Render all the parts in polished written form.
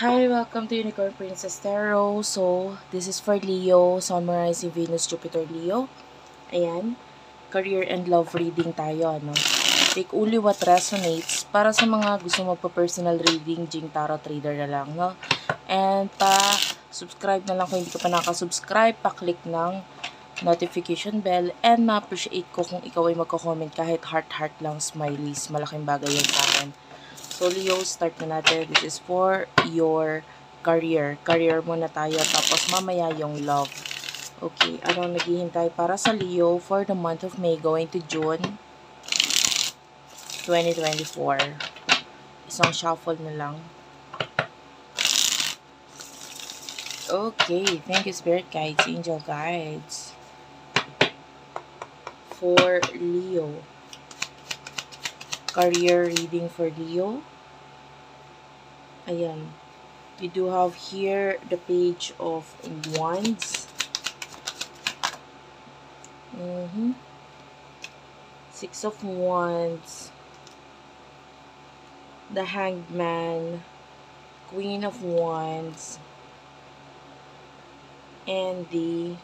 Hi, welcome to Unicorn Princess Tarot. So, this is for Leo, Sun, Rising, Venus, Jupiter, Leo. Ayan, career and love reading tayo, ano. Take only what resonates para sa mga gusto magpa-personal reading, Jing Tarot Trader na lang, no? And subscribe na lang kung hindi ka pa nakasubscribe, pa-click ng notification bell, and ma-appreciate ko kung ikaw ay magko-comment kahit heart-heart lang, smileys. Malaking bagay yan sa akin. So, Leo, start na natin. This is for your career. Career muna tayo, tapos mamaya yung love. Okay, anong naghihintay para sa Leo for the month of May going to June 2024? Isang shuffle na lang. Okay, thank you, Spirit Guides, Angel Guides. For Leo. Career reading for Leo. Ayan. You do have here the page of wands. Six of wands. The hanged man. Queen of wands. And the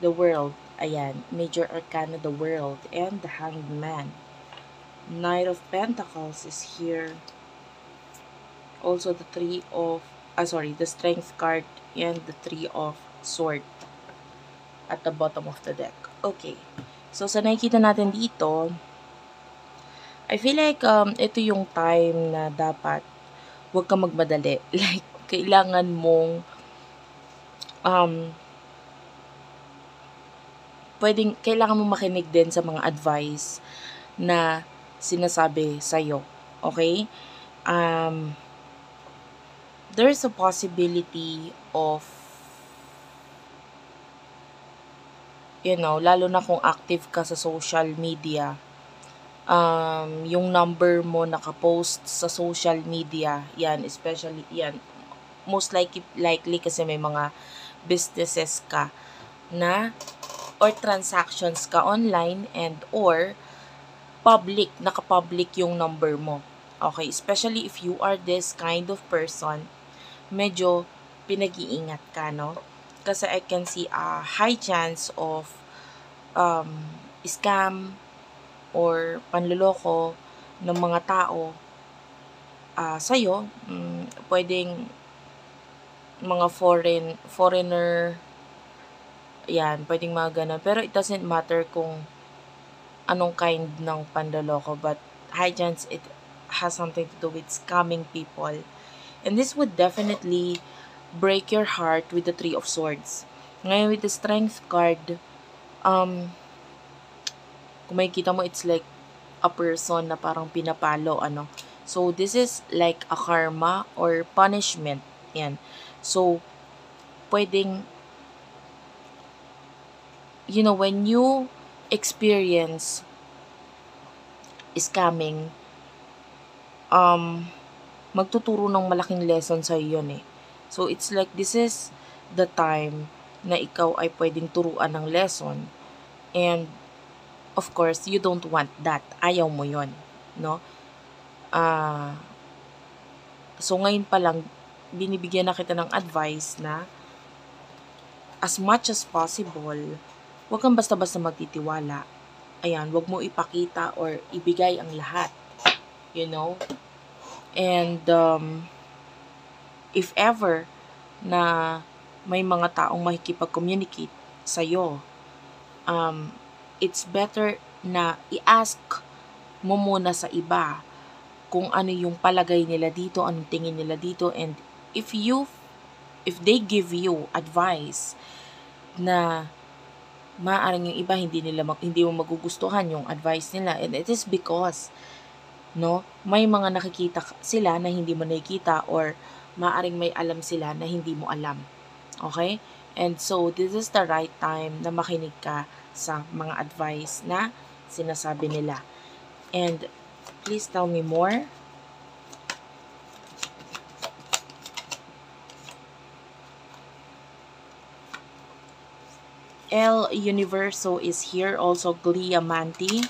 world. Ayan. Major arcana, the world. And the hanged man. Knight of Pentacles is here. Also the the strength card and the three of sword at the bottom of the deck. Okay. So, sa nakikita natin dito, I feel like ito yung time na dapat huwag ka magmadali. Like, kailangan mong kailangan mong makinig din sa mga advice na sinasabi sa'yo. Okay? There's a possibility of, lalo na kung active ka sa social media, yung number mo nakapost sa social media, yan, especially, yan, most likely kasi may mga businesses ka na, or transactions ka online and or naka-public yung number mo. Okay, especially if you are this kind of person, medyo pinag-iingat ka, no? Kasi I can see a high chance of scam or panloloko ng mga tao sa'yo. Pwedeng mga foreigner, yan, pwedeng mga ganun. Pero it doesn't matter kung anong kind ng panloloko, but high chance it has something to do with scamming people. And this would definitely break your heart with the Three of Swords. Ngayon, with the Strength card, kung makikita mo, it's like a person na parang pinapalo, ano. So, this is like a karma or punishment. Yan. So, pwedeng, when you experience scamming, magtuturo ng malaking lesson sa yun eh. So, it's like this is the time na ikaw ay pwedeng turuan ng lesson. And, of course, you don't want that. Ayaw mo yun. No? So, ngayon pa lang, binibigyan na kita ng advice na as much as possible, huwag kang basta-basta magtitiwala. Ayan, huwag mo ipakita or ibigay ang lahat. And, if ever na may mga taong makikipag-communicate sa'yo, it's better na i-ask mo muna sa iba kung ano yung palagay nila dito, anong tingin nila dito, and if they give you advice na maaaring yung iba hindi mo magugustuhan yung advice nila, and it is because may mga nakikita sila na hindi mo nakikita, or maaring may alam sila na hindi mo alam. Okay? And so, this is the right time na makinig ka sa mga advice na sinasabi nila. And, please tell me more. El Universo is here. Also, Gliamanti.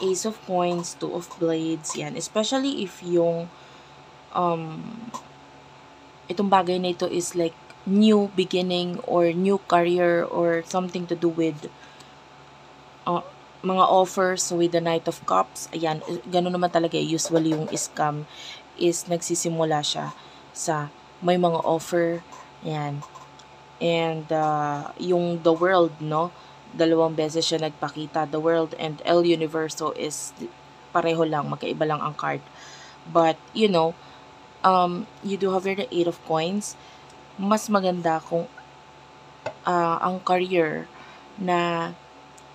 Ace of Coins, Two of Blades, yan. Especially if yung, itong bagay na ito is like new beginning or new career or something to do with mga offers with the Knight of Cups. Ayan, ganun naman talaga. Usually yung scam is nagsisimula siya sa may mga offer. Ayan. And yung The World, no? Dalawang beses siya nagpakita. The World and El Universo is pareho lang. Magkaiba lang ang card. But, you know, you do have the Eight of Coins. Mas maganda kung ang career na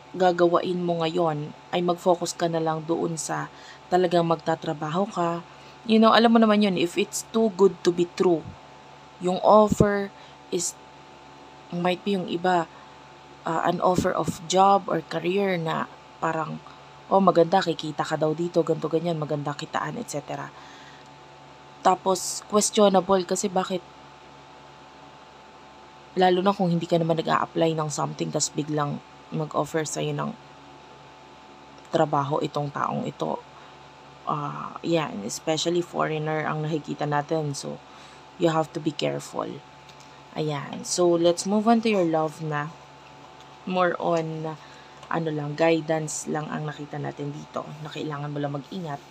gagawain mo ngayon ay mag-focus ka na lang doon sa talagang magtatrabaho ka. You know, alam mo naman yun, if it's too good to be true, yung offer is, might be yung iba, an offer of job or career na parang, oh maganda, kikita ka daw dito, ganto ganyan, maganda kitaan, etc. Tapos, questionable kasi bakit, lalo na kung hindi ka naman nag-a-apply ng something, tas biglang mag-offer sa'yo ng trabaho itong taong ito. Yan, especially foreigner ang nakikita natin. So, you have to be careful. Ayan. So, let's move on to your love na. More on, guidance lang ang nakita natin dito. Na kailangan mo lang mag-ingat.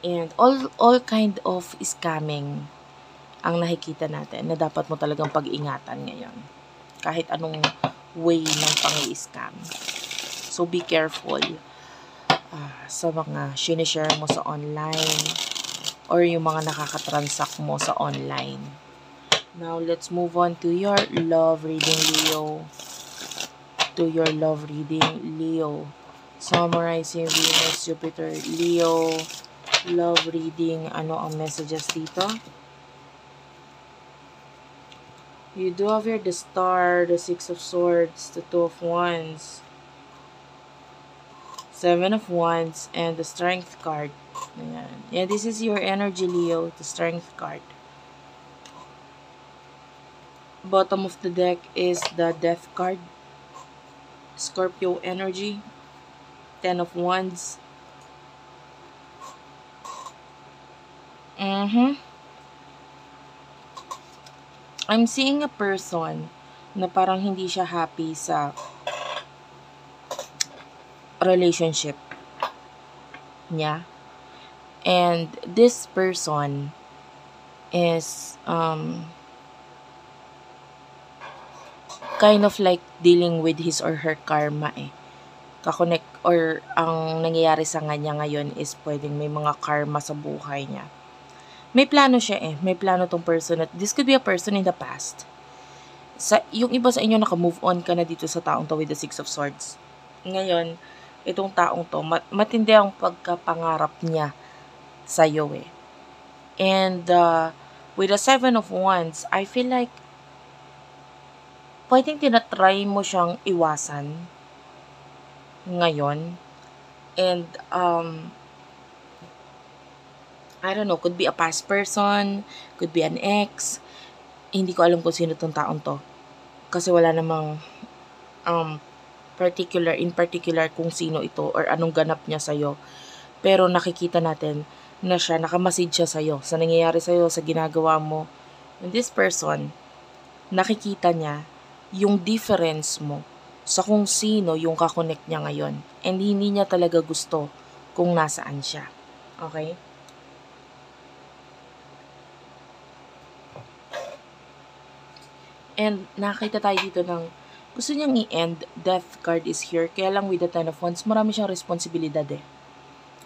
And all kind of scamming ang nakikita natin na dapat mo talagang pag-ingatan ngayon. Kahit anong way ng pang-i-scam. So, be careful sa mga sinishare mo sa online or yung mga nakakatransact mo sa online. Now, let's move on to your love reading, Leo. To your love reading, Leo. Summarizing Venus, Jupiter, Leo. Love reading, ano ang messages dito? You do have here the Star, the Six of Swords, the Two of Wands, Seven of Wands, and the Strength card. Ayan. Yeah, this is your energy, Leo, the Strength card. Bottom of the deck is the Death card, Scorpio energy, Ten of Wands. I'm seeing a person na parang hindi siya happy sa relationship niya. And this person is kind of like dealing with his or her karma eh. Kakonek or ang nangyayari sa kanya ngayon is pwedeng may mga karma sa buhay niya. May plano siya eh. May plano tong person at this could be a person in the past. Yung iba sa inyo naka-move on ka na dito sa taong to with the Six of Swords. Ngayon, itong taong to, matindi ang pagkapangarap niya sa'yo eh. And with the Seven of Wands, I feel like pwedeng tinatry mo siyang iwasan ngayon. And I don't know, could be a past person, could be an ex. Hindi ko alam kung sino tong taong to. Kasi wala namang in particular kung sino ito or anong ganap niya sa'yo. Pero nakikita natin na siya, nakamasid siya sa'yo, sa nangyayari sa'yo, sa ginagawa mo. And this person, nakikita niya yung difference mo sa kung sino yung kakonect niya ngayon. And hindi niya talaga gusto kung nasaan siya. Okay? And nakita tayo dito ng gusto niyang i-end. Death card is here. Kaya lang with the Ten of Wands, marami siyang responsibilidad eh.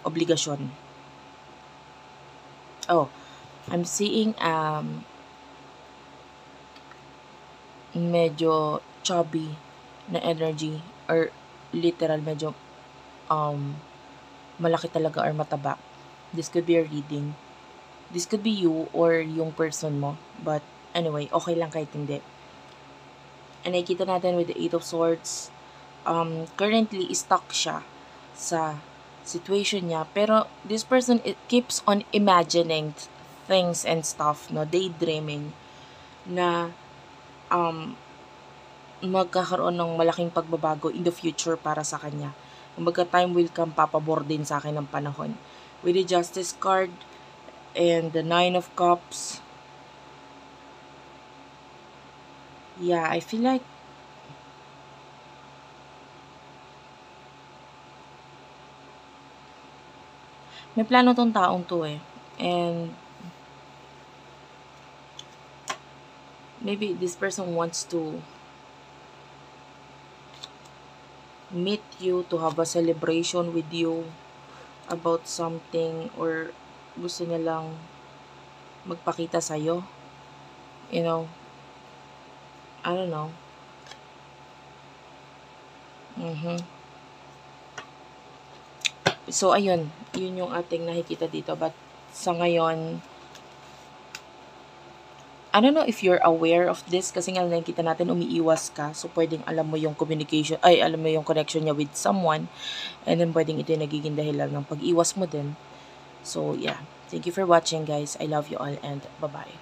Obligasyon. Oh, I'm seeing medyo chubby na energy or literal medyo malaki talaga or mataba. This could be a reading. This could be you or yung person mo. But anyway, okay lang kahit hindi. And nakikita natin with the Eight of Swords, currently stuck siya sa situation niya. Pero this person, it keeps on imagining things and stuff, no, daydreaming, na magkakaroon ng malaking pagbabago in the future para sa kanya. Kumbaga, time will come, papabor din sa akin ng panahon. With the Justice card and the Nine of Cups, yeah, I feel like may plano tong taong to eh. And maybe this person wants to meet you, to have a celebration with you about something, or gusto niya lang magpakita sa'yo. You know, I don't know. So, ayun. Yun yung ating nakikita dito. But, sa ngayon, I don't know if you're aware of this kasi nga nakikita natin umiiwas ka. So, pwedeng alam mo yung communication, alam mo yung connection niya with someone. And then, pwedeng ito yung nagiging dahilan ng pag-iwas mo din. So, yeah. Thank you for watching, guys. I love you all and bye-bye.